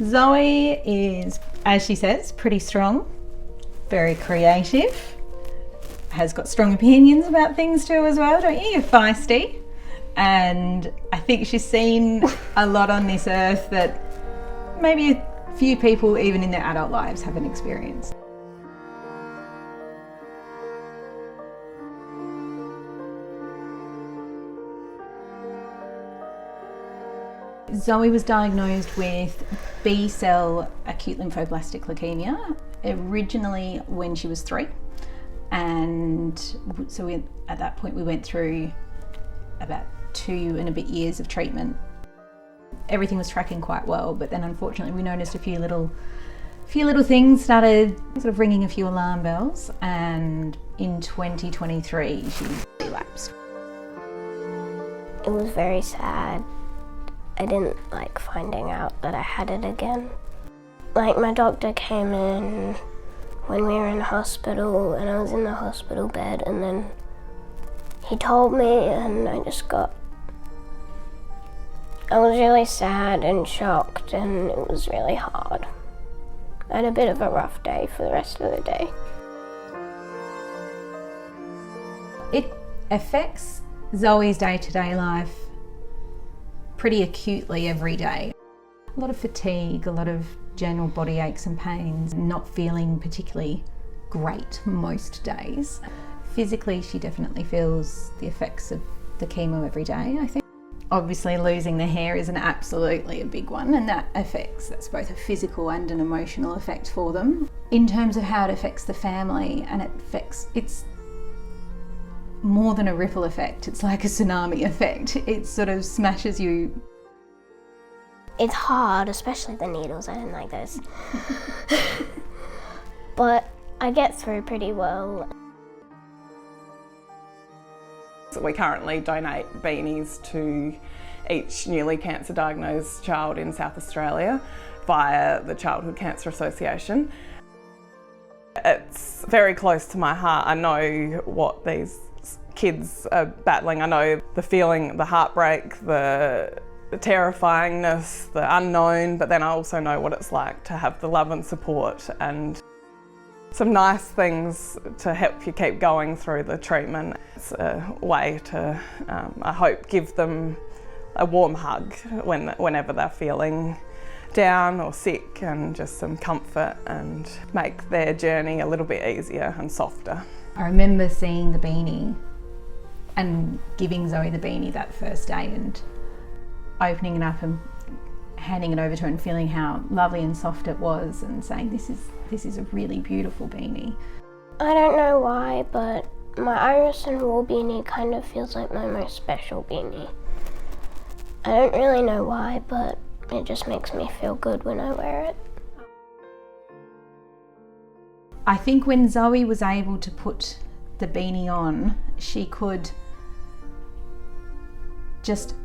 Zoe is, as she says, pretty strong, very creative, has got strong opinions about things too as well, don't you? You're feisty. And I think she's seen a lot on this earth that maybe a few people, even in their adult lives, haven't experienced. Zoe was diagnosed with B-cell acute lymphoblastic leukemia originally when she was 3, and so at that point we went through about 2 and a bit years of treatment. Everything was tracking quite well, but then unfortunately we noticed a few little things started sort of ringing a few alarm bells, and in 2023 she relapsed. It was very sad. I didn't like finding out that I had it again. Like, my doctor came in when we were in hospital and I was in the hospital bed, and then he told me, and I was really sad and shocked, and it was really hard. I had a bit of a rough day for the rest of the day. It affects Zoe's day-to-day life pretty acutely every day. A lot of fatigue, a lot of general body aches and pains, not feeling particularly great most days. Physically, she definitely feels the effects of the chemo every day, I think. Obviously, losing the hair is absolutely a big one, and that's both a physical and an emotional effect for them. In terms of how it affects the family, and it's more than a ripple effect, it's like a tsunami effect. It sort of smashes you. It's hard, especially the needles. I didn't like those. But I get through pretty well. So we currently donate beanies to each newly cancer diagnosed child in South Australia via the Childhood Cancer Association. It's very close to my heart. I know what these kids are battling. I know the feeling, the heartbreak, the terrifyingness, the unknown, but then I also know what it's like to have the love and support and some nice things to help you keep going through the treatment. It's a way to, I hope, give them a warm hug whenever they're feeling down or sick, and just some comfort, and make their journey a little bit easier and softer. I remember seeing the beanie and giving Zoe the beanie that first day, and opening it up and handing it over to her and feeling how lovely and soft it was, and saying, this is a really beautiful beanie. I don't know why, but my iris and wool beanie kind of feels like my most special beanie. I don't really know why, but it just makes me feel good when I wear it. I think when Zoe was able to put the beanie on, she could just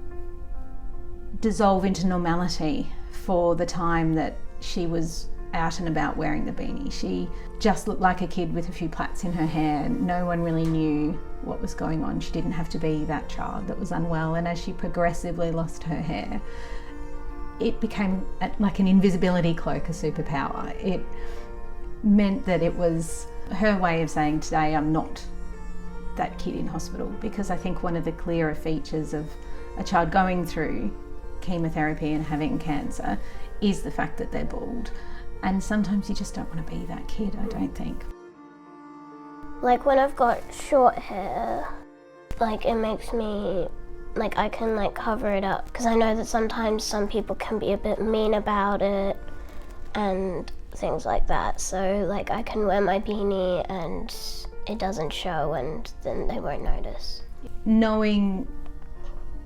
dissolve into normality for the time that she was out and about wearing the beanie. She just looked like a kid with a few plaits in her hair. No one really knew what was going on. She didn't have to be that child that was unwell, and as she progressively lost her hair, it became like an invisibility cloak, a superpower. It meant that it was her way of saying, today I'm not that kid in hospital, because I think one of the clearer features of a child going through chemotherapy and having cancer is the fact that they're bald, and sometimes you just don't want to be that kid, I don't think. Like, when I've got short hair, like, it makes me, like, I can like cover it up, because I know that sometimes some people can be a bit mean about it and things like that, so like I can wear my beanie and it doesn't show, and then they won't notice. Knowing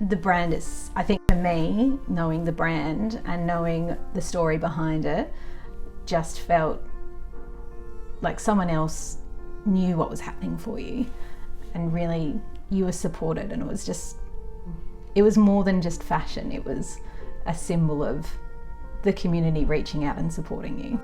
the brand is, I think for me, knowing the brand and knowing the story behind it, just felt like someone else knew what was happening for you, and really you were supported, and it was more than just fashion. It was a symbol of the community reaching out and supporting you.